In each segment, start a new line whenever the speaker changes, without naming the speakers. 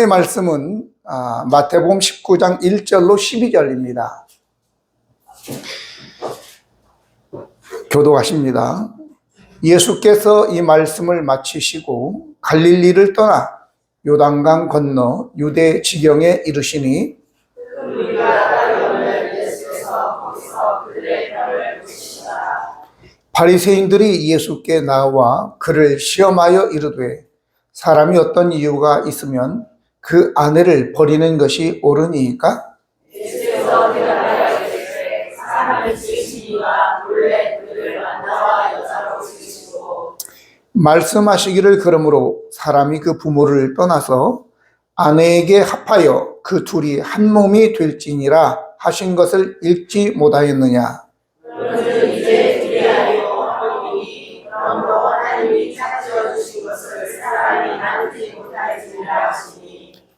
오늘의 말씀은 마태복음 19장 1절로 12절입니다. 교독하십니다. 예수께서 이 말씀을 마치시고 갈릴리를 떠나 요단강 건너 유대 지경에 이르시니 바리새인들이 예수께 나와 그를 시험하여 이르되 사람이 어떤 이유가 있으면 그 아내를 버리는 것이 옳으니까? 예수께서 대답하여 사람을 지으시니가 본래 그를 만나와 여자로 지으시고 말씀하시기를 그러므로 사람이 그 부모를 떠나서 아내에게 합하여 그 둘이 한 몸이 될지니라 하신 것을 읽지 못하였느냐?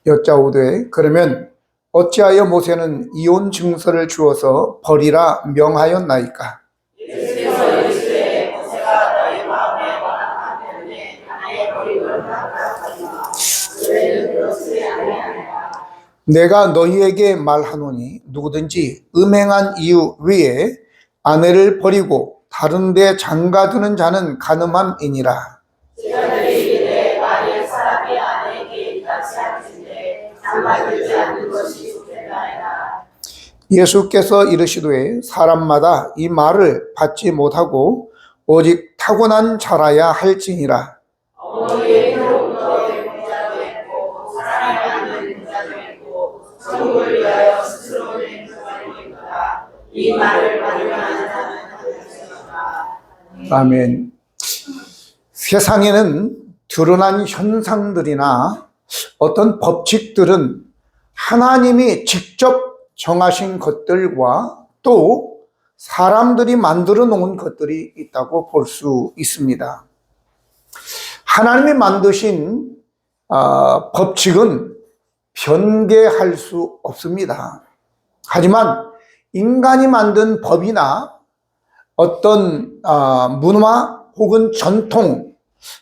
여짜오되 그러면 어찌하여 모세는 이혼 증서를 주어서 버리라 명하였나이까? 예수께서 이르시되 모세가 너희 마음에 원한 때문에 아내의 버림을 허락하였으나 너희는 그렇지 아니하니라. 내가 너희에게 말하노니 누구든지 음행한 이유 외에 아내를 버리고 다른 데 장가드는 자는 간음함이니라. 예수께서 이르시되 사람마다 이 말을 받지 못하고 오직 타고난 자라야 할지니라. 어머니의 혀로부터 공자도 있고 사랑이 않는 공자도 있고 천국을 위하여 스스로 낸 자도 있다. 이 말을 받으려는 자는 하늘이다. 아멘. 세상에는 드러난 현상들이나 어떤 법칙들은 하나님이 직접 정하신 것들과 또 사람들이 만들어 놓은 것들이 있다고 볼 수 있습니다. 하나님이 만드신 법칙은 변개할 수 없습니다. 하지만 인간이 만든 법이나 어떤 문화 혹은 전통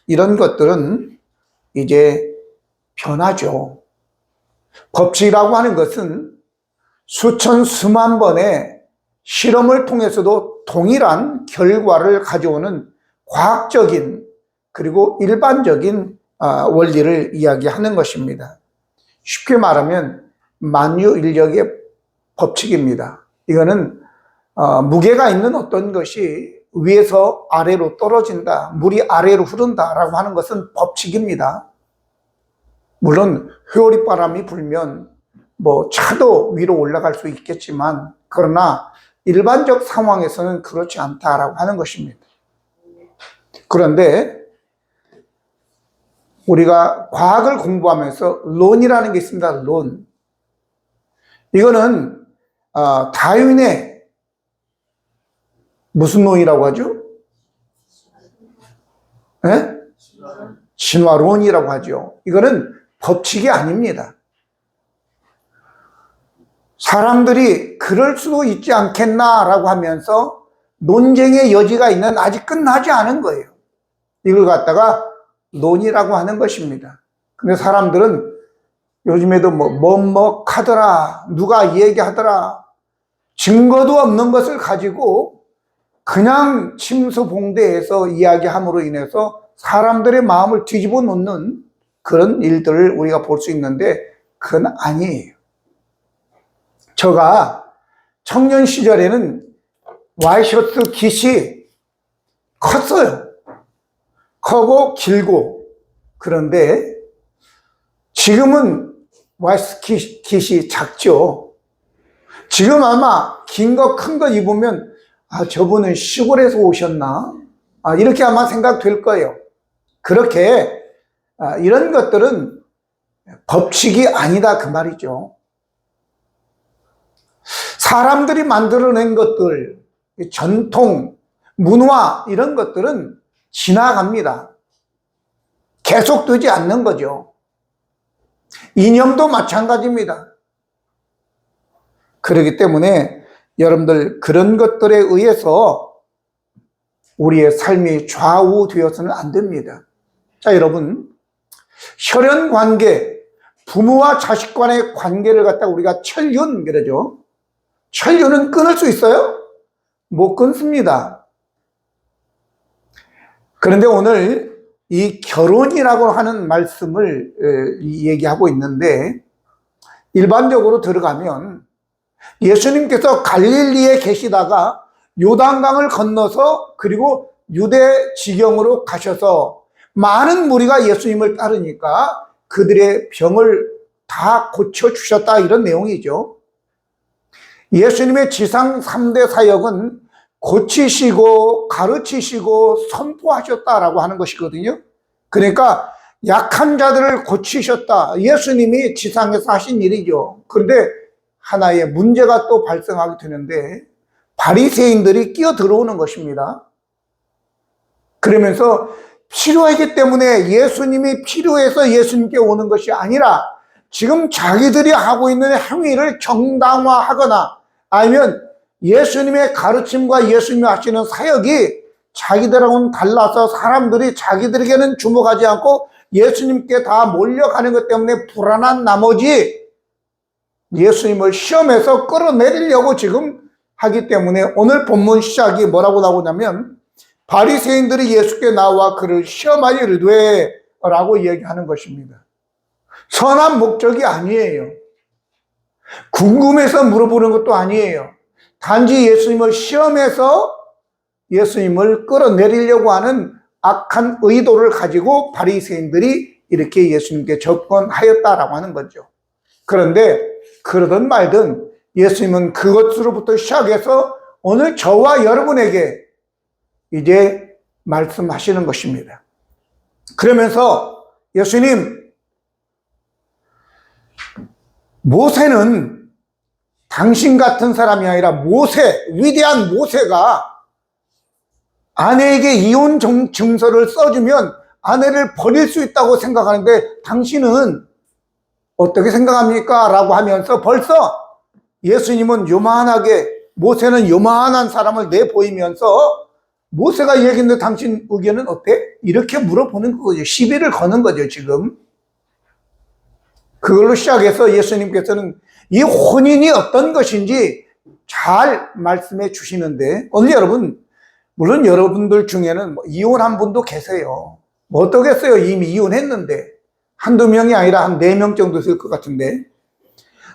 이런 것들은 이제 변하죠. 법칙이라고 하는 것은 수천 수만 번의 실험을 통해서도 동일한 결과를 가져오는 과학적인 그리고 일반적인 원리를 이야기하는 것입니다. 쉽게 말하면 만유인력의 법칙입니다. 이거는 무게가 있는 어떤 것이 위에서 아래로 떨어진다, 물이 아래로 흐른다라고 하는 것은 법칙입니다. 물론 회오리바람이 불면 차도 위로 올라갈 수 있겠지만 그러나 일반적 상황에서는 그렇지 않다라고 하는 것입니다. 그런데 우리가 과학을 공부하면서 론이라는 게 있습니다. 론. 이거는 다윈의 무슨 론이라고 하죠? 네? 진화론이라고 하죠. 이거는 법칙이 아닙니다. 사람들이 그럴 수도 있지 않겠나라고 하면서 논쟁의 여지가 있는 아직 끝나지 않은 거예요. 이걸 갖다가 논이라고 하는 것입니다. 근데 사람들은 요즘에도 하더라, 누가 얘기하더라, 증거도 없는 것을 가지고 그냥 침수봉대해서 이야기함으로 인해서 사람들의 마음을 뒤집어 놓는 그런 일들을 우리가 볼 수 있는데 그건 아니에요. 제가 청년 시절에는 와이셔츠 깃이 컸어요. 크고 길고. 그런데 지금은 와이셔츠 깃이 작죠. 지금 아마 긴 거 큰 거 입으면 저분은 시골에서 오셨나? 이렇게 아마 생각될 거예요. 그렇게 이런 것들은 법칙이 아니다 그 말이죠. 사람들이 만들어낸 것들, 전통, 문화 이런 것들은 지나갑니다. 계속되지 않는 거죠. 이념도 마찬가지입니다. 그렇기 때문에 여러분들 그런 것들에 의해서 우리의 삶이 좌우되어서는 안 됩니다. 자, 여러분, 혈연관계, 부모와 자식 간의 관계를 갖다가 우리가 천륜 그러죠. 천륜은 끊을 수 있어요? 못 끊습니다. 그런데 오늘 이 결혼이라고 하는 말씀을 얘기하고 있는데, 일반적으로 들어가면 예수님께서 갈릴리에 계시다가 요단강을 건너서 그리고 유대 지경으로 가셔서 많은 무리가 예수님을 따르니까 그들의 병을 다 고쳐주셨다, 이런 내용이죠. 예수님의 지상 3대 사역은 고치시고 가르치시고 선포하셨다라고 하는 것이거든요. 그러니까 약한 자들을 고치셨다, 예수님이 지상에서 하신 일이죠. 그런데 하나의 문제가 또 발생하게 되는데, 바리새인들이 끼어 들어오는 것입니다. 그러면서 필요하기 때문에, 예수님이 필요해서 예수님께 오는 것이 아니라 지금 자기들이 하고 있는 행위를 정당화하거나 아니면 예수님의 가르침과 예수님이 하시는 사역이 자기들하고는 달라서 사람들이 자기들에게는 주목하지 않고 예수님께 다 몰려가는 것 때문에 불안한 나머지 예수님을 시험해서 끌어내리려고 지금 하기 때문에, 오늘 본문 시작이 뭐라고 나오냐면 바리새인들이 예수께 나와 그를 시험하여 이르되 라고 얘기하는 것입니다. 선한 목적이 아니에요. 궁금해서 물어보는 것도 아니에요. 단지 예수님을 시험해서 예수님을 끌어내리려고 하는 악한 의도를 가지고 바리새인들이 이렇게 예수님께 접근하였다라고 하는 거죠. 그런데 그러든 말든 예수님은 그것으로부터 시작해서 오늘 저와 여러분에게 이제 말씀하시는 것입니다. 그러면서 예수님, 모세는 당신 같은 사람이 아니라 모세, 위대한 모세가 아내에게 이혼 증서를 써주면 아내를 버릴 수 있다고 생각하는데 당신은 어떻게 생각합니까? 라고 하면서 벌써 예수님은 요만하게, 모세는 요만한 사람을 내보이면서 모세가 얘기했는데 당신 의견은 어때? 이렇게 물어보는 거죠. 시비를 거는 거죠, 지금. 그걸로 시작해서 예수님께서는 이 혼인이 어떤 것인지 잘 말씀해 주시는데, 오늘 여러분, 물론 여러분들 중에는 이혼한 분도 계세요. 뭐 어떠겠어요? 이미 이혼했는데. 한두 명이 아니라 한 4명 정도 있을 것 같은데.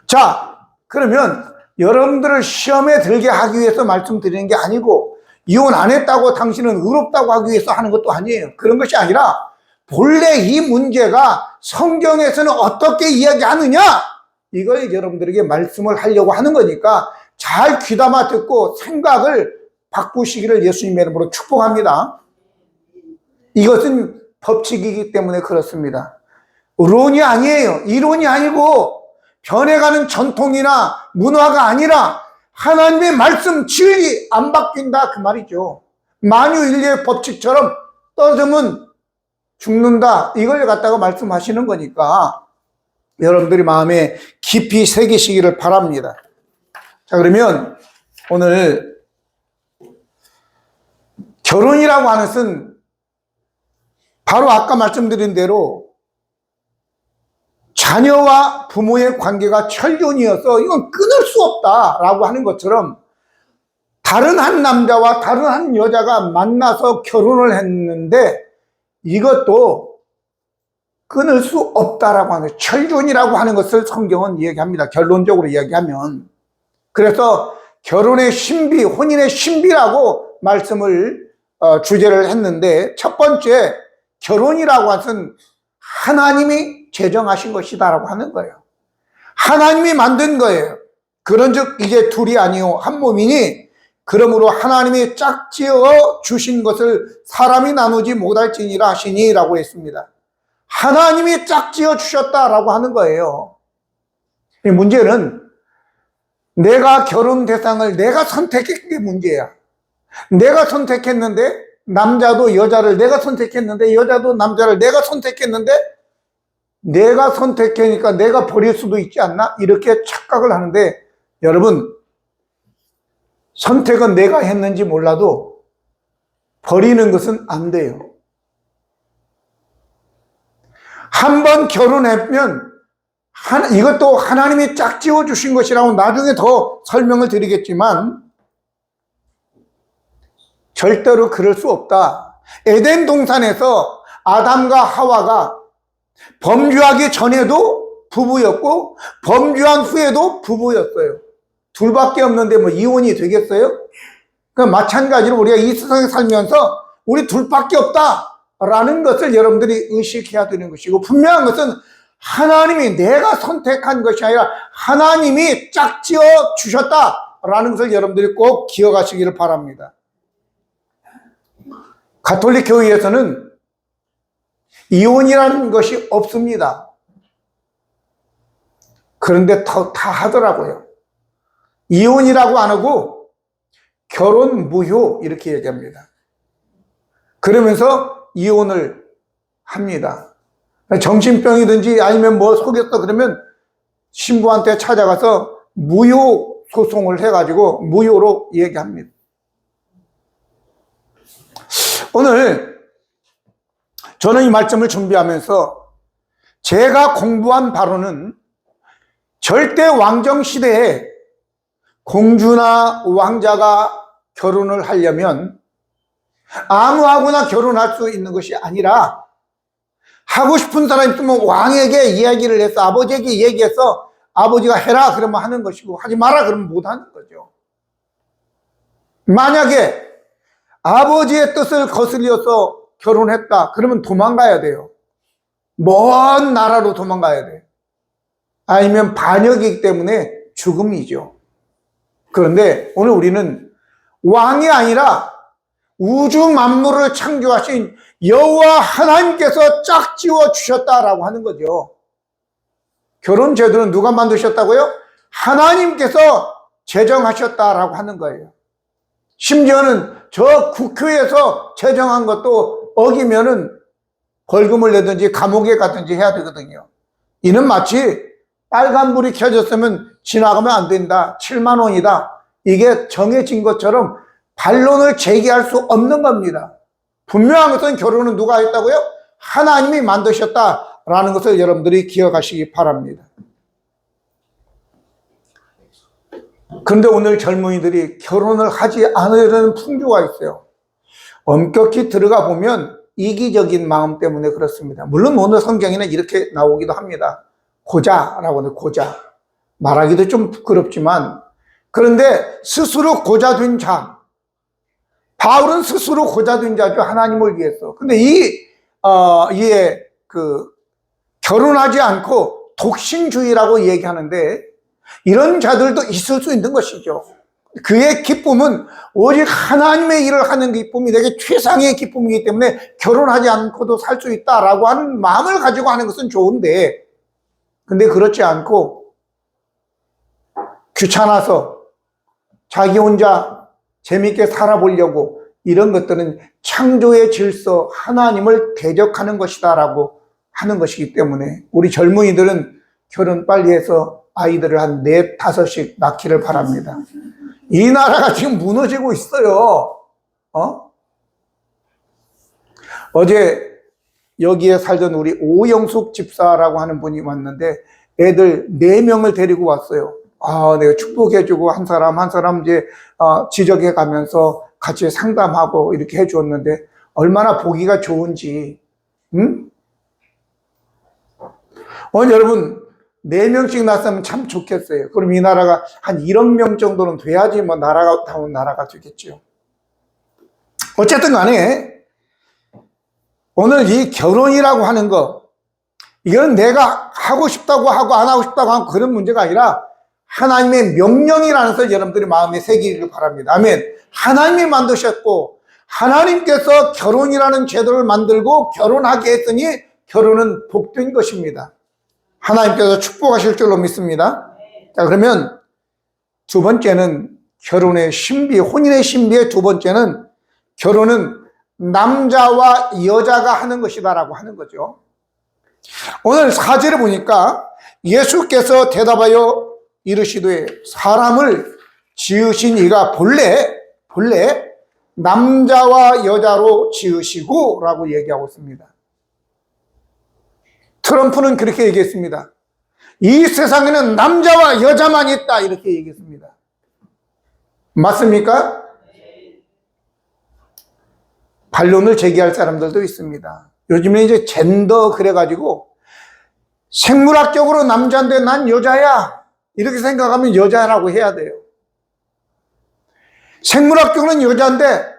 자, 그러면 여러분들을 시험에 들게 하기 위해서 말씀드리는 게 아니고, 이혼 안 했다고 당신은 의롭다고 하기 위해서 하는 것도 아니에요. 그런 것이 아니라 본래 이 문제가 성경에서는 어떻게 이야기하느냐, 이걸 여러분들에게 말씀을 하려고 하는 거니까 잘 귀담아 듣고 생각을 바꾸시기를 예수님의 이름으로 축복합니다. 이것은 법칙이기 때문에 그렇습니다. 론이 아니에요. 이론이 아니고 변해가는 전통이나 문화가 아니라 하나님의 말씀 진리 안 바뀐다, 그 말이죠. 만유인류의 법칙처럼 떠들면 죽는다, 이걸 갖다가 말씀하시는 거니까 여러분들이 마음에 깊이 새기시기를 바랍니다. 자, 그러면 오늘 결혼이라고 하는 것은 바로 아까 말씀드린 대로 자녀와 부모의 관계가 천륜이어서 이건 끊을 수 없다라고 하는 것처럼, 다른 한 남자와 다른 한 여자가 만나서 결혼을 했는데 이것도 끊을 수 없다라고 하는, 천륜이라고 하는 것을 성경은 이야기합니다. 결론적으로 이야기하면. 그래서 결혼의 신비, 혼인의 신비라고 말씀을 주제를 했는데, 첫 번째, 결혼이라고 하는 것은 하나님이 제정하신 것이다라고 하는 거예요. 하나님이 만든 거예요. 그런즉 이제 둘이 아니요 한 몸이니, 그러므로 하나님이 짝지어 주신 것을 사람이 나누지 못할지니라 하시니 라고 했습니다. 하나님이 짝지어 주셨다라고 하는 거예요. 이 문제는 내가 결혼 대상을 내가 선택했던 게 문제야. 내가 선택했는데, 남자도 여자를 내가 선택했는데, 여자도 남자를 내가 선택했는데, 내가 선택하니까 내가 버릴 수도 있지 않나? 이렇게 착각을 하는데, 여러분, 선택은 내가 했는지 몰라도 버리는 것은 안 돼요. 한 번 결혼하면 이것도 하나님이 짝지어 주신 것이라고 나중에 더 설명을 드리겠지만 절대로 그럴 수 없다. 에덴 동산에서 아담과 하와가 범죄하기 전에도 부부였고 범죄한 후에도 부부였어요. 둘밖에 없는데 뭐 이혼이 되겠어요? 그러니까 마찬가지로 우리가 이 세상에 살면서 우리 둘밖에 없다라는 것을 여러분들이 의식해야 되는 것이고, 분명한 것은 하나님이 내가 선택한 것이 아니라 하나님이 짝지어 주셨다라는 것을 여러분들이 꼭 기억하시기를 바랍니다. 가톨릭 교회에서는 이혼이라는 것이 없습니다. 그런데 다 하더라고요. 이혼이라고 안 하고 결혼 무효 이렇게 얘기합니다. 그러면서 이혼을 합니다. 정신병이든지 아니면 뭐 속였어 그러면 신부한테 찾아가서 무효 소송을 해가지고 무효로 얘기합니다. 오늘 저는 이 말씀을 준비하면서 제가 공부한 바로는 절대 왕정 시대에 공주나 왕자가 결혼을 하려면 아무하고나 결혼할 수 있는 것이 아니라 하고 싶은 사람이 있으면 왕에게 이야기를 해서 아버지에게 얘기해서 아버지가 해라 그러면 하는 것이고 하지 마라 그러면 못 하는 거죠. 만약에 아버지의 뜻을 거슬려서 결혼했다 그러면 도망가야 돼요. 먼 나라로 도망가야 돼요. 아니면 반역이기 때문에 죽음이죠. 그런데 오늘 우리는 왕이 아니라 우주 만물을 창조하신 여호와 하나님께서 짝지어 주셨다라고 하는 거죠. 결혼 제도는 누가 만드셨다고요? 하나님께서 제정하셨다라고 하는 거예요. 심지어는 저 국회에서 제정한 것도 어기면은 벌금을 내든지 감옥에 가든지 해야 되거든요. 이는 마치 빨간불이 켜졌으면 지나가면 안 된다. 7만 원이다. 이게 정해진 것처럼 반론을 제기할 수 없는 겁니다. 분명한 것은 결혼은 누가 했다고요? 하나님이 만드셨다라는 것을 여러분들이 기억하시기 바랍니다. 그런데 오늘 젊은이들이 결혼을 하지 않으려는 풍조가 있어요. 엄격히 들어가 보면 이기적인 마음 때문에 그렇습니다. 물론 오늘 성경에는 이렇게 나오기도 합니다. 고자라고 하는 고자. 말하기도 좀 부끄럽지만 그런데 스스로 고자된 자. 바울은 스스로 고자된 자죠. 하나님을 위해서. 근데 결혼하지 않고 독신주의라고 얘기하는데 이런 자들도 있을 수 있는 것이죠. 그의 기쁨은 오직 하나님의 일을 하는 기쁨이 되게 최상의 기쁨이기 때문에 결혼하지 않고도 살 수 있다라고 하는 마음을 가지고 하는 것은 좋은데, 근데 그렇지 않고 귀찮아서 자기 혼자 재밌게 살아보려고 이런 것들은 창조의 질서 하나님을 대적하는 것이다 라고 하는 것이기 때문에 우리 젊은이들은 결혼 빨리 해서 아이들을 한 4, 5씩 낳기를 바랍니다. 이 나라가 지금 무너지고 있어요. 어제 여기에 살던 우리 오영숙 집사라고 하는 분이 왔는데 애들 4명을 데리고 왔어요. 내가 축복해주고 한 사람 이제 지적해 가면서 같이 상담하고 이렇게 해주었는데 얼마나 보기가 좋은지. 여러분 4명씩 낳았으면 참 좋겠어요. 그럼 이 나라가 한 1억 명 정도는 돼야지 뭐 나라다운 나라가 되겠죠. 어쨌든 간에 오늘 이 결혼이라고 하는 거, 이건 내가 하고 싶다고 하고 안 하고 싶다고 하고 그런 문제가 아니라 하나님의 명령이라는 것을 여러분들이 마음에 새기기를 바랍니다. 아멘. 하나님이 만드셨고 하나님께서 결혼이라는 제도를 만들고 결혼하게 했으니 결혼은 복된 것입니다. 하나님께서 축복하실 줄로 믿습니다. 자, 그러면 두 번째는 결혼의 신비, 혼인의 신비의 두 번째는 결혼은 남자와 여자가 하는 것이다라고 하는 거죠. 오늘 4절에 보니까 예수께서 대답하여 이르시되 사람을 지으신 이가 본래 남자와 여자로 지으시고 라고 얘기하고 있습니다. 트럼프는 그렇게 얘기했습니다. 이 세상에는 남자와 여자만 있다 이렇게 얘기했습니다. 맞습니까? 반론을 제기할 사람들도 있습니다. 요즘에 이제 젠더 그래가지고 생물학적으로 남자인데 난 여자야 이렇게 생각하면 여자라고 해야 돼요. 생물학적으로는 여자인데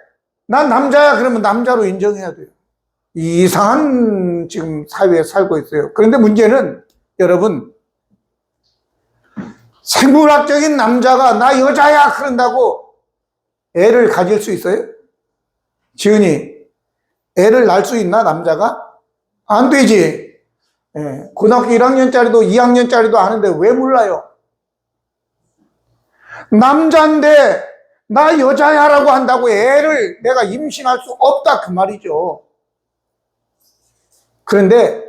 난 남자야 그러면 남자로 인정해야 돼요. 이상한 지금 사회에 살고 있어요. 그런데 문제는 여러분, 생물학적인 남자가 나 여자야 그런다고 애를 가질 수 있어요? 지은이, 애를 낳을 수 있나 남자가? 안 되지. 예, 고등학교 1학년짜리도 2학년짜리도 아는데 왜 몰라요? 남자인데 나 여자야라고 한다고 애를 내가 임신할 수 없다 그 말이죠. 그런데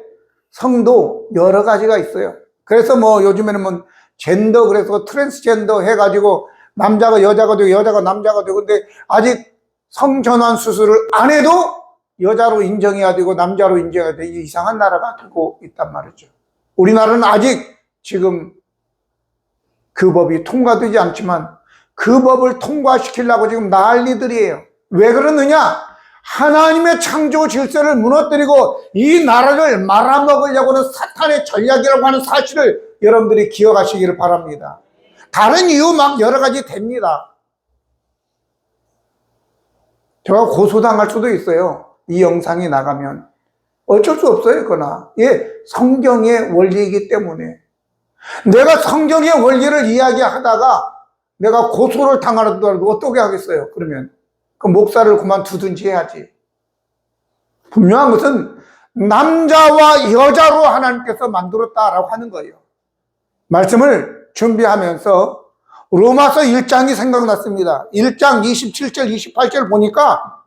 성도 여러 가지가 있어요. 그래서 뭐 요즘에는 뭐 젠더 그래서 트랜스젠더 해가지고 남자가 여자가 되고 여자가 남자가 되고 근데 아직 성전환 수술을 안 해도 여자로 인정해야 되고 남자로 인정해야 되고 이상한 나라가 되고 있단 말이죠. 우리나라는 아직 지금 그 법이 통과되지 않지만 그 법을 통과시키려고 지금 난리들이에요. 왜 그러느냐? 하나님의 창조 질서를 무너뜨리고 이 나라를 말아먹으려고는 사탄의 전략이라고 하는 사실을 여러분들이 기억하시기를 바랍니다. 다른 이유 막 여러 가지 됩니다. 제가 고소당할 수도 있어요. 이 영상이 나가면. 어쩔 수 없어요, 그러나. 예, 성경의 원리이기 때문에. 내가 성경의 원리를 이야기하다가 내가 고소를 당하더라도 어떻게 하겠어요, 그러면? 그 목사를 그만두든지 해야지. 분명한 것은 남자와 여자로 하나님께서 만들었다라고 하는 거예요. 말씀을 준비하면서 로마서 1장이 생각났습니다. 1장 27절 28절 보니까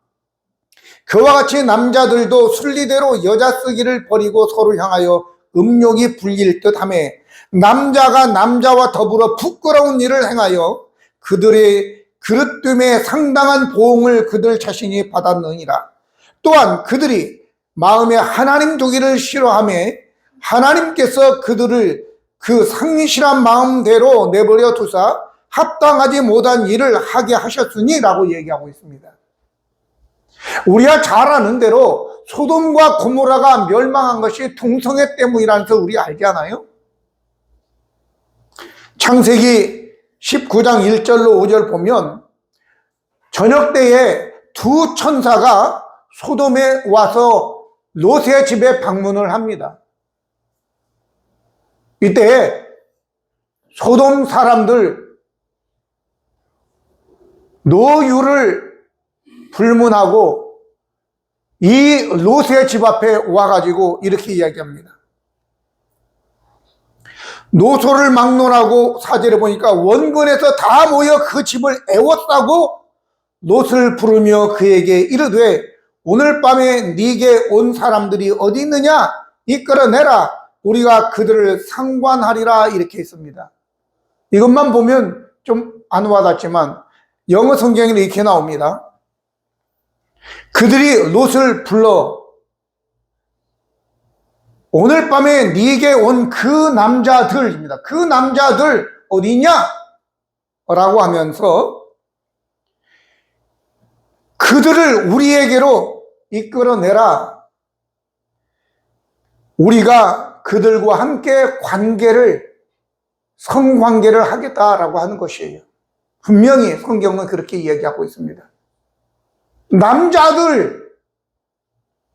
그와 같이 남자들도 순리대로 여자 쓰기를 버리고 서로 향하여 음욕이 불릴 듯하며 남자가 남자와 더불어 부끄러운 일을 행하여 그들의 그릇됨에 상당한 보응을 그들 자신이 받았느니라. 또한 그들이 마음에 하나님 두기를 싫어하며 하나님께서 그들을 그 상실한 마음대로 내버려 두사 합당하지 못한 일을 하게 하셨으니 라고 얘기하고 있습니다. 우리가 잘 아는 대로 소돔과 고모라가 멸망한 것이 동성애 때문이라는 걸 우리 알잖아요. 창세기 19장 1절로 5절 보면 저녁 때에 두 천사가 소돔에 와서 롯의 집에 방문을 합니다. 이때 소돔 사람들 노유를 불문하고 이 롯의 집 앞에 와가지고 이렇게 이야기합니다. 노소를 막론하고 사절에 보니까 원근에서 다 모여 그 집을 애워싸고 롯을 부르며 그에게 이르되 오늘 밤에 네게 온 사람들이 어디 있느냐 이끌어내라 우리가 그들을 상관하리라 이렇게 했습니다. 이것만 보면 좀 안 와닿지만 영어 성경에는 이렇게 나옵니다. 그들이 롯을 불러 오늘 밤에 네게 온 그 남자들입니다. 그 남자들 어디냐? 라고 하면서 그들을 우리에게로 이끌어내라. 우리가 그들과 함께 성관계를 하겠다라고 하는 것이에요. 분명히 성경은 그렇게 이야기하고 있습니다. 남자들,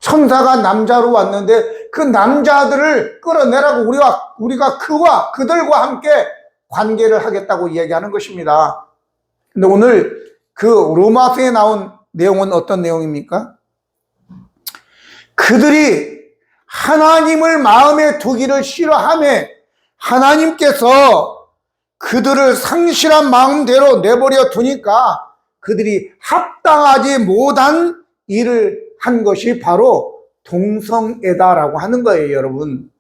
천사가 남자로 왔는데 그 남자들을 끌어내라고 우리가 그들과 함께 관계를 하겠다고 이야기하는 것입니다. 근데 오늘 그 로마서에 나온 내용은 어떤 내용입니까? 그들이 하나님을 마음에 두기를 싫어하며 하나님께서 그들을 상실한 마음대로 내버려 두니까 그들이 합당하지 못한 일을 한 것이 바로 동성애다라고 하는 거예요, 여러분.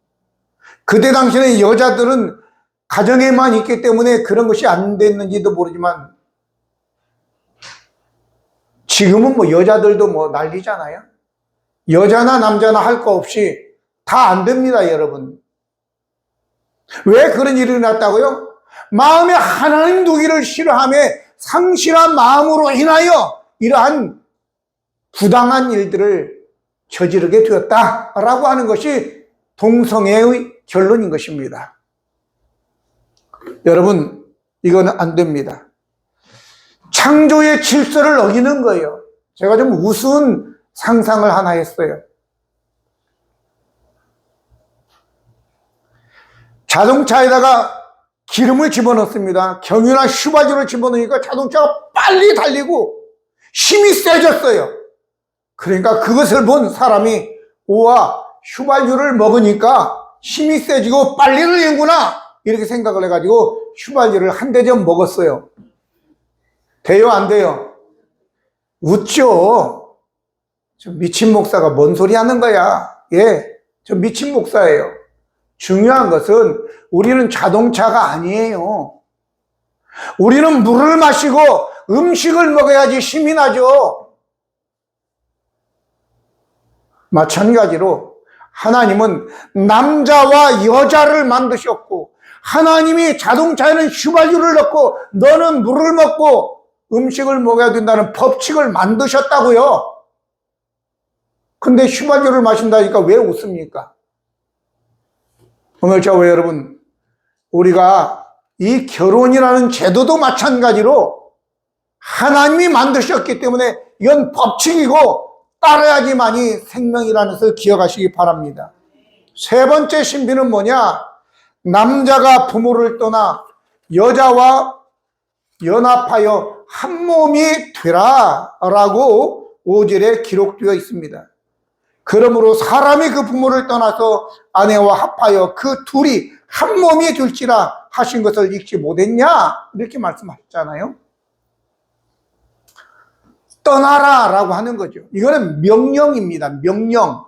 그때 당시에는 여자들은 가정에만 있기 때문에 그런 것이 안 됐는지도 모르지만 지금은 뭐 여자들도 뭐 난리잖아요. 여자나 남자나 할 거 없이 다 안 됩니다, 여러분. 왜 그런 일이 일어났다고요? 마음에 하나님 두기를 싫어하며 상실한 마음으로 인하여 이러한 부당한 일들을 저지르게 되었다라고 하는 것이 동성애의 결론인 것입니다. 여러분, 이거는 안 됩니다. 창조의 질서를 어기는 거예요. 제가 좀 우스운 상상을 하나 했어요. 자동차에다가 기름을 집어넣습니다. 경유나 휘발유를 집어넣으니까 자동차가 빨리 달리고 힘이 세졌어요. 그러니까 그것을 본 사람이 우와, 휘발유를 먹으니까 힘이 세지고 빨리 달리는구나 이렇게 생각을 해가지고 휘발유를 한 대접 먹었어요. 돼요, 안 돼요? 웃죠. 저 미친 목사가 뭔 소리 하는 거야. 예, 저 미친 목사예요. 중요한 것은 우리는 자동차가 아니에요. 우리는 물을 마시고 음식을 먹어야지 힘이 나죠. 마찬가지로 하나님은 남자와 여자를 만드셨고, 하나님이 자동차에는 휘발유를 넣고 너는 물을 먹고 음식을 먹어야 된다는 법칙을 만드셨다고요. 근데 휘발유를 마신다니까 왜 웃습니까? 오늘 저와 여러분, 우리가 이 결혼이라는 제도도 마찬가지로 하나님이 만드셨기 때문에 이건 법칙이고 따라야지만이 생명이라는 것을 기억하시기 바랍니다. 세 번째 신비는 뭐냐? 남자가 부모를 떠나 여자와 연합하여 한 몸이 되라 라고 5절에 기록되어 있습니다. 그러므로 사람이 그 부모를 떠나서 아내와 합하여 그 둘이 한 몸이 될지라 하신 것을 읽지 못했냐? 이렇게 말씀하셨잖아요. 떠나라 라고 하는 거죠. 이거는 명령입니다. 명령.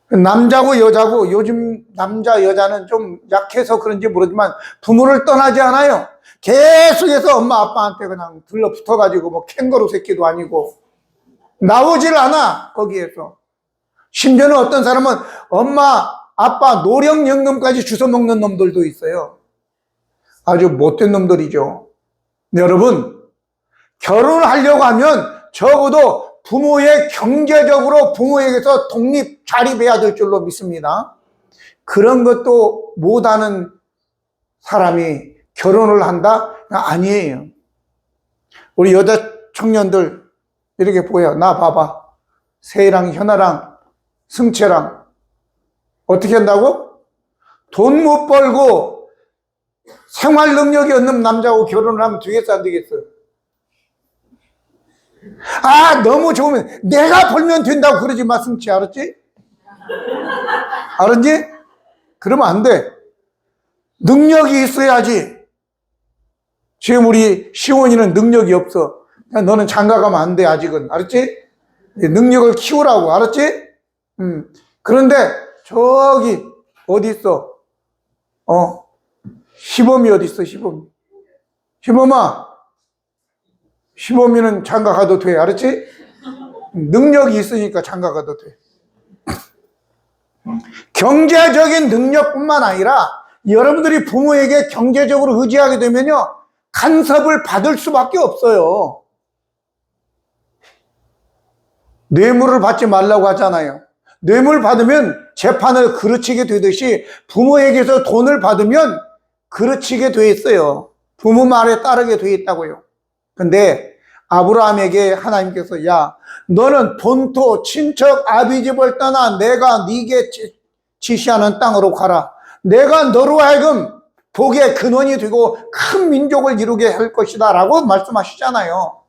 남자고 여자고, 요즘 남자 여자는 좀 약해서 그런지 모르지만 부모를 떠나지 않아요. 계속해서 엄마 아빠한테 그냥 들러붙어가지고 뭐 캥거루 새끼도 아니고 나오질 않아 거기에서. 심지어는 어떤 사람은 엄마 아빠 노령연금까지 주워먹는 놈들도 있어요. 아주 못된 놈들이죠. 여러분, 결혼하려고 하면 적어도 부모의 경제적으로 부모에게서 독립 자립해야 될 줄로 믿습니다. 그런 것도 못하는 사람이 결혼을 한다? 아니에요. 우리 여자 청년들 이렇게 보여. 나 봐봐. 세희랑 현아랑 승채랑 어떻게 한다고? 돈 못 벌고 생활 능력이 없는 남자하고 결혼을 하면 되겠어 안 되겠어? 아, 너무 좋으면 내가 벌면 된다고 그러지 마, 승채. 알았지? 알았지? 그러면 안 돼. 능력이 있어야지. 지금 우리 시원이는 능력이 없어. 너는 장가 가면 안 돼, 아직은. 알았지? 능력을 키우라고. 알았지? 그런데 저기 어디 있어? 시범이 어디 있어? 시범아, 시범이는 장가 가도 돼. 알았지? 능력이 있으니까 장가 가도 돼. 경제적인 능력뿐만 아니라 여러분들이 부모에게 경제적으로 의지하게 되면요, 간섭을 받을 수밖에 없어요. 뇌물을 받지 말라고 하잖아요. 뇌물 받으면 재판을 그르치게 되듯이 부모에게서 돈을 받으면 그르치게 돼 있어요. 부모 말에 따르게 돼 있다고요. 근데 아브라함에게 하나님께서 야, 너는 본토 친척 아비집을 떠나 내가 네게 지시하는 땅으로 가라. 내가 너로 하여금 복의 근원이 되고 큰 민족을 이루게 할 것이다 라고 말씀하시잖아요.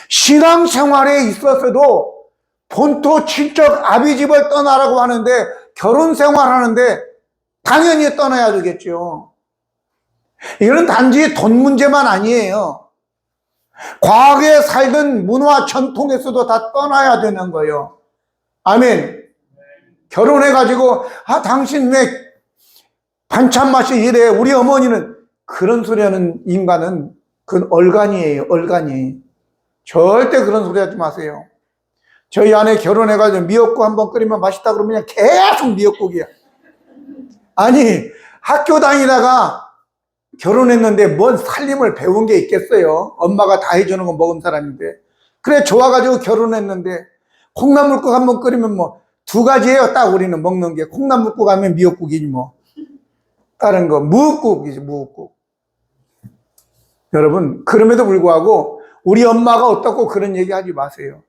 신앙생활에 있어서도 본토 친척 아비집을 떠나라고 하는데 결혼생활 하는데 당연히 떠나야 되겠죠. 이거는 단지 돈 문제만 아니에요. 과거에 살던 문화 전통에서도 다 떠나야 되는 거예요. 아멘. 결혼해가지고 당신 왜 반찬 맛이 이래? 우리 어머니는 그런 소리 하는 인간은 그건 얼간이에요. 얼간이. 절대 그런 소리 하지 마세요. 저희 아내 결혼해가지고 미역국 한번 끓이면 맛있다 그러면 그냥 계속 미역국이야. 아니, 학교 다니다가 결혼했는데 뭔 살림을 배운 게 있겠어요? 엄마가 다 해주는 거 먹은 사람인데. 그래, 좋아가지고 결혼했는데, 콩나물국 한번 끓이면 뭐, 두 가지예요. 딱 우리는 먹는 게. 콩나물국 하면 미역국이지 뭐. 다른 거, 무국이지, 무국. 여러분, 그럼에도 불구하고, 우리 엄마가 어떻고 그런 얘기 하지 마세요.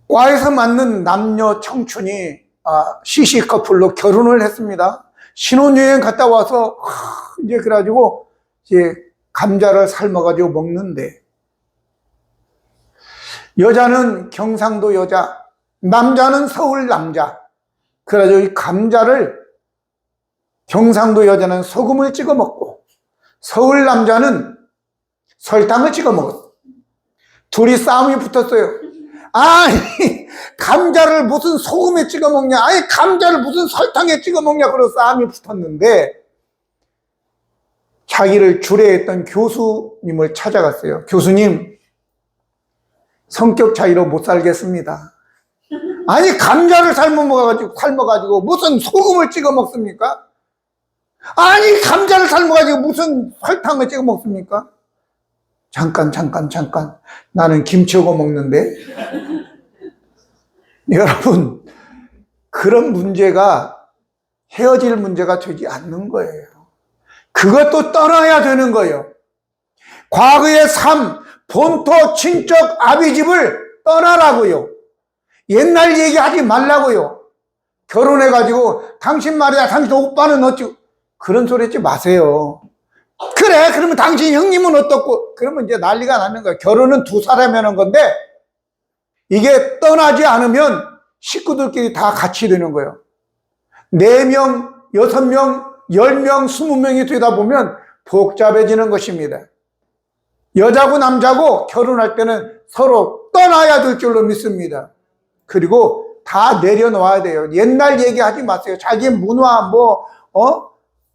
과에서 만난 남녀 청춘이 시시 커플로 결혼을 했습니다. 신혼여행 갔다 와서 이제 그래가지고 이제 감자를 삶아가지고 먹는데, 여자는 경상도 여자, 남자는 서울 남자. 그래가지고 이 감자를 경상도 여자는 소금을 찍어 먹고 서울 남자는 설탕을 찍어 먹었어. 둘이 싸움이 붙었어요. 아니, 감자를 무슨 소금에 찍어 먹냐? 아니, 감자를 무슨 설탕에 찍어 먹냐? 그러고 싸움이 붙었는데, 자기를 주례했던 교수님을 찾아갔어요. 교수님, 성격 차이로 못 살겠습니다. 아니, 감자를 삶아가지고 무슨 소금을 찍어 먹습니까? 아니, 감자를 삶아가지고 무슨 설탕을 찍어 먹습니까? 잠깐. 나는 김치하고 먹는데. 여러분, 그런 문제가 헤어질 문제가 되지 않는 거예요. 그것도 떠나야 되는 거예요. 과거의 삶, 본토, 친척, 아비집을 떠나라고요. 옛날 얘기하지 말라고요. 결혼해가지고 당신 말이야, 당신 오빠는 어찌고, 그런 소리 하지 마세요. 그래, 그러면 당신 형님은 어떻고, 그러면 이제 난리가 나는 거예요. 결혼은 두 사람이 하는 건데, 이게 떠나지 않으면 식구들끼리 다 같이 되는 거예요. 4명, 6명, 10명, 20명이 되다 보면 복잡해지는 것입니다. 여자고 남자고 결혼할 때는 서로 떠나야 될 줄로 믿습니다. 그리고 다 내려놓아야 돼요. 옛날 얘기하지 마세요. 자기 문화,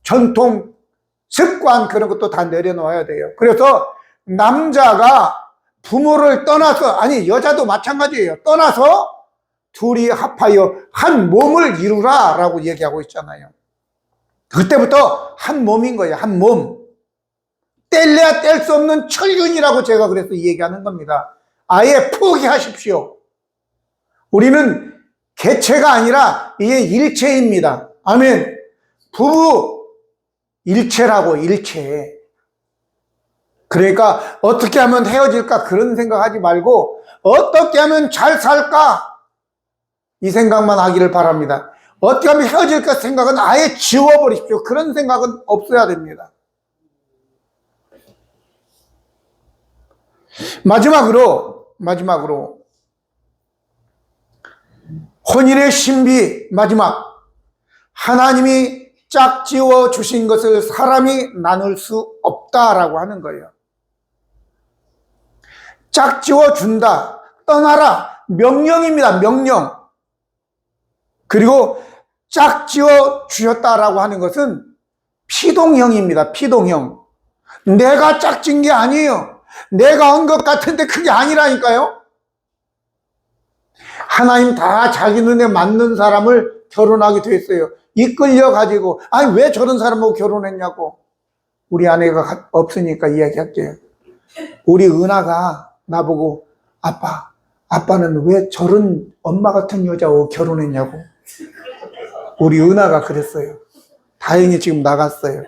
전통, 습관, 그런 것도 다 내려놓아야 돼요. 그래서 남자가 부모를 떠나서, 아니, 여자도 마찬가지예요. 떠나서 둘이 합하여 한 몸을 이루라 라고 얘기하고 있잖아요. 그때부터 한 몸인 거예요. 한 몸. 뗄래야 뗄 수 없는 철균이라고 제가 그래서 얘기하는 겁니다. 아예 포기하십시오. 우리는 개체가 아니라 이게 일체입니다. 아멘. 부부 일체라고, 일체. 그러니까 어떻게 하면 헤어질까 그런 생각하지 말고 어떻게 하면 잘 살까 이 생각만 하기를 바랍니다. 어떻게 하면 헤어질까 생각은 아예 지워버리십시오. 그런 생각은 없어야 됩니다. 마지막으로 혼인의 신비, 마지막, 하나님이 짝지어 주신 것을 사람이 나눌 수 없다라고 하는 거예요. 짝지어 준다, 떠나라, 명령입니다. 명령. 그리고 짝지어 주셨다라고 하는 것은 피동형입니다. 피동형. 내가 짝진 게 아니에요. 내가 한 것 같은데 그게 아니라니까요. 하나님 다 자기 눈에 맞는 사람을 결혼하게 됐어요. 이끌려가지고, 아니, 왜 저런 사람하고 결혼했냐고. 우리 아내가 없으니까 이야기할게요. 우리 은하가 나보고, 아빠는 왜 저런 엄마 같은 여자하고 결혼했냐고. 우리 은하가 그랬어요. 다행히 지금 나갔어요.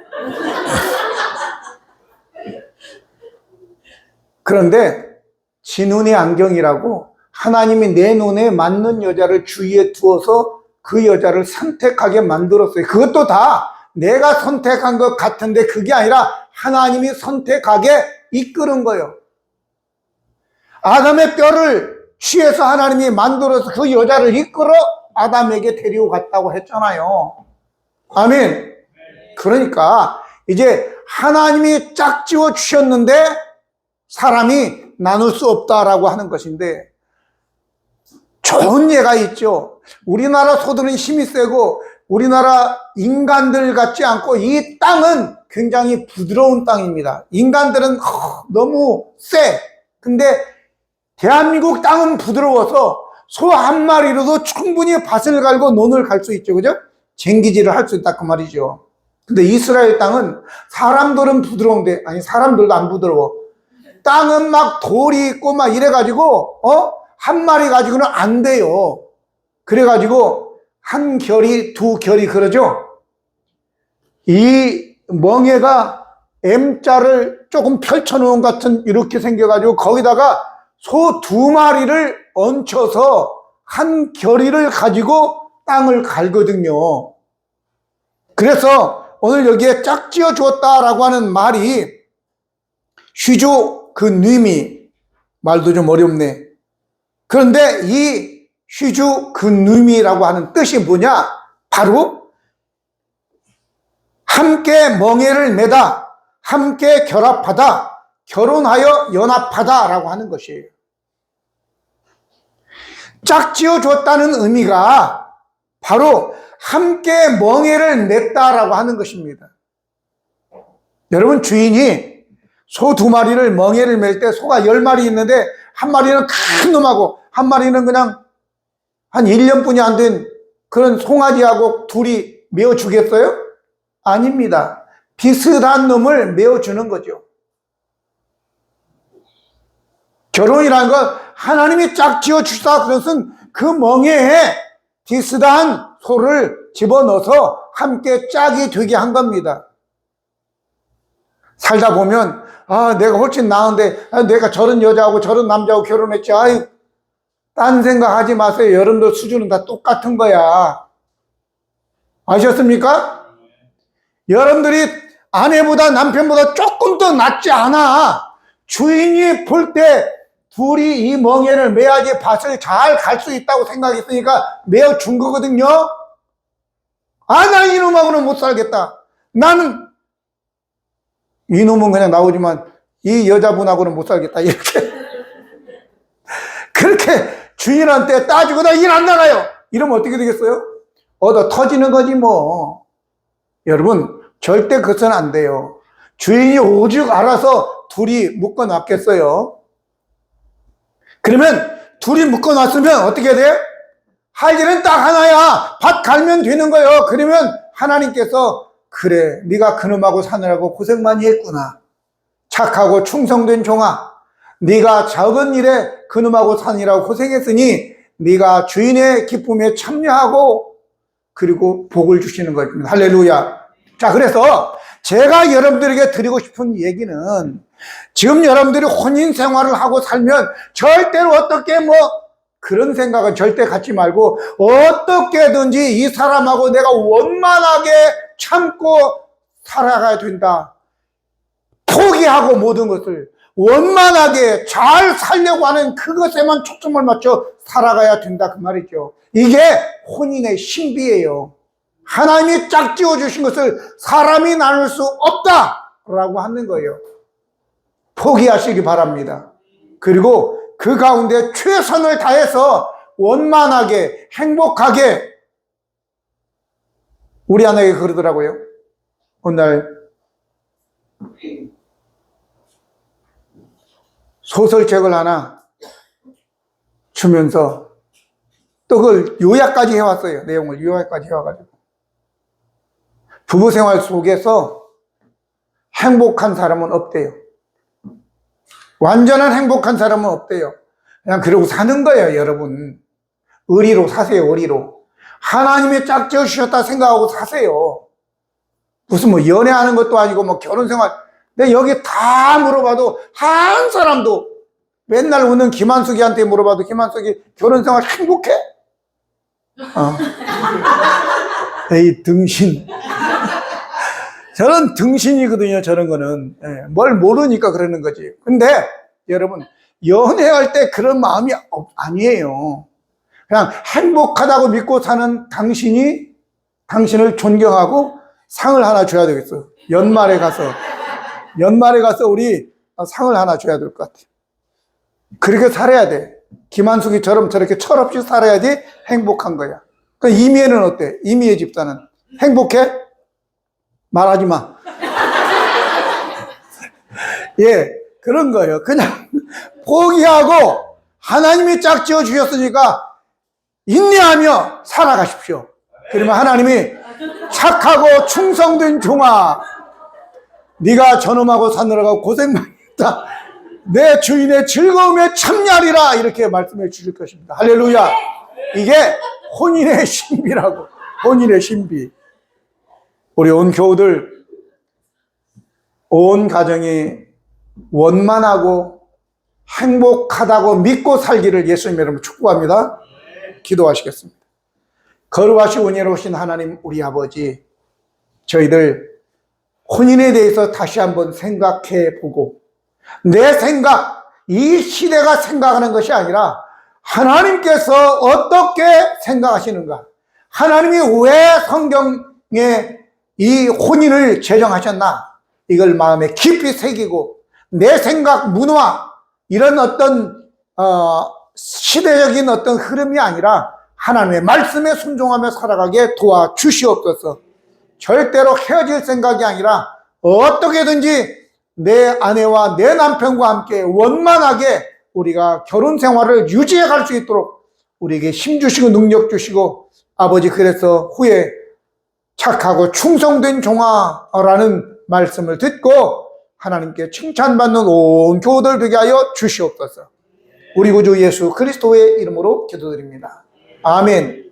그런데 지 눈의 안경이라고 하나님이 내 눈에 맞는 여자를 주위에 두어서 그 여자를 선택하게 만들었어요. 그것도 다 내가 선택한 것 같은데 그게 아니라 하나님이 선택하게 이끄는 거예요. 아담의 뼈를 취해서 하나님이 만들어서 그 여자를 이끌어 아담에게 데리고 갔다고 했잖아요. 아멘. 그러니까 이제 하나님이 짝지어 주셨는데 사람이 나눌 수 없다라고 하는 것인데, 좋은 예가 있죠. 우리나라 소들은 힘이 세고 우리나라 인간들 같지 않고 이 땅은 굉장히 부드러운 땅입니다. 인간들은 너무 세. 근데 대한민국 땅은 부드러워서 소 한 마리로도 충분히 밭을 갈고 논을 갈 수 있죠. 그죠? 쟁기질을 할 수 있다 그 말이죠. 근데 이스라엘 땅은 사람들은 부드러운데, 아니 사람들도 안 부드러워. 땅은 막 돌이 있고 막 이래가지고 한 마리 가지고는 안 돼요. 그래가지고 한 결이 두 결이 그러죠. 이 멍에가 M자를 조금 펼쳐놓은 같은 이렇게 생겨가지고 거기다가 소 두 마리를 얹혀서 한 결의를 가지고 땅을 갈거든요. 그래서 오늘 여기에 짝지어 주었다라고 하는 말이 휘조 그 느미, 말도 좀 어렵네. 그런데 이 휘조 그 느미라고 하는 뜻이 뭐냐? 바로 함께 멍에를 매다, 함께 결합하다, 결혼하여 연합하다 라고 하는 것이에요. 짝지어 줬다는 의미가 바로 함께 멍에를 냈다라고 하는 것입니다. 여러분, 주인이 소 두 마리를 멍에를 맬 때 소가 10마리 있는데 한 마리는 큰 놈하고 한 마리는 그냥 한 1년뿐이 안 된 그런 송아지하고 둘이 메어주겠어요? 아닙니다. 비슷한 놈을 메어주는 거죠. 결혼이라는 건 하나님이 짝지어 주사 그것은 그 멍에에 비슷한 소를 집어넣어서 함께 짝이 되게 한 겁니다. 살다 보면 내가 훨씬 나은데 내가 저런 여자하고 저런 남자하고 결혼했지. 딴 생각하지 마세요. 여러분들 수준은 다 똑같은 거야. 아셨습니까? 여러분들이 아내보다 남편보다 조금 더 낫지 않아. 주인이 볼 때 둘이 이 멍에를 매야지 밭을 잘 갈 수 있다고 생각했으니까 매어준 거거든요. 나 이놈하고는 못 살겠다. 나는 이놈은 그냥 나오지만 이 여자분하고는 못 살겠다. 이렇게 그렇게 주인한테 따지고 나 일 안 나가요. 이러면 어떻게 되겠어요? 얻어 터지는 거지 뭐. 여러분, 절대 그것은 안 돼요. 주인이 오죽 알아서 둘이 묶어놨겠어요. 그러면 둘이 묶어놨으면 어떻게 돼? 할 일은 딱 하나야. 밭 갈면 되는 거예요. 그러면 하나님께서 그래, 네가 그놈하고 사느라고 고생 많이 했구나. 착하고 충성된 종아, 네가 작은 일에 그놈하고 사느라고 고생했으니 네가 주인의 기쁨에 참여하고 그리고 복을 주시는 것입니다. 할렐루야. 자, 그래서 제가 여러분들에게 드리고 싶은 얘기는 지금 여러분들이 혼인 생활을 하고 살면 절대로 어떻게 그런 생각은 절대 갖지 말고 어떻게든지 이 사람하고 내가 원만하게 참고 살아가야 된다. 포기하고 모든 것을 원만하게 잘 살려고 하는 그것에만 초점을 맞춰 살아가야 된다 그 말이죠. 이게 혼인의 신비예요. 하나님이 짝지어 주신 것을 사람이 나눌 수 없다라고 하는 거예요. 포기하시기 바랍니다. 그리고 그 가운데 최선을 다해서 원만하게 행복하게 우리 아내가 그러더라고요. 어느 날 소설책을 하나 주면서 또 그걸 요약까지 해왔어요. 내용을 요약까지 해와가지고 부부생활 속에서 행복한 사람은 없대요. 완전한 행복한 사람은 없대요. 그냥 그러고 사는 거예요. 여러분, 의리로 사세요. 의리로 하나님의 짝지어 주셨다 생각하고 사세요. 무슨 연애하는 것도 아니고 결혼생활. 근데 여기 다 물어봐도 한 사람도 맨날 우는 김한숙이한테 물어봐도 김한숙이 결혼생활 행복해? 에이 등신. 저런 등신이거든요. 저런 거는 뭘 모르니까 그러는 거지. 근데 여러분, 연애할 때 그런 마음이 아니에요. 그냥 행복하다고 믿고 사는 당신이 당신을 존경하고 상을 하나 줘야 되겠어. 연말에 가서 우리 상을 하나 줘야 될 것 같아. 그렇게 살아야 돼. 김한숙이처럼 저렇게 철없이 살아야지 행복한 거야. 그러니까 이미애는 어때? 이미애 집사는 행복해? 말하지 마. 예, 그런 거예요. 그냥 포기하고 하나님이 짝지어 주셨으니까 인내하며 살아가십시오. 그러면 하나님이 착하고 충성된 종아, 네가 저놈하고 사느라고 고생 많이 했다. 내 주인의 즐거움에 참여하리라. 이렇게 말씀해 주실 것입니다. 할렐루야. 이게 혼인의 신비라고. 혼인의 신비. 우리 온 교우들, 온 가정이 원만하고 행복하다고 믿고 살기를 예수님 이름으로 축복합니다. 기도하시겠습니다. 거룩하시고 은혜로우신 하나님, 우리 아버지, 저희들 혼인에 대해서 다시 한번 생각해 보고, 내 생각, 이 시대가 생각하는 것이 아니라 하나님께서 어떻게 생각하시는가, 하나님이 왜 성경에 이 혼인을 제정하셨나, 이걸 마음에 깊이 새기고 내 생각, 문화, 이런 어떤 시대적인 어떤 흐름이 아니라 하나님의 말씀에 순종하며 살아가게 도와주시옵소서. 절대로 헤어질 생각이 아니라 어떻게든지 내 아내와 내 남편과 함께 원만하게 우리가 결혼 생활을 유지해 갈 수 있도록 우리에게 힘 주시고 능력 주시고, 아버지, 그래서 후에 착하고 충성된 종아라는 말씀을 듣고 하나님께 칭찬받는 온 교우들 되게 하여 주시옵소서. 우리 구주 예수 그리스도의 이름으로 기도드립니다. 아멘.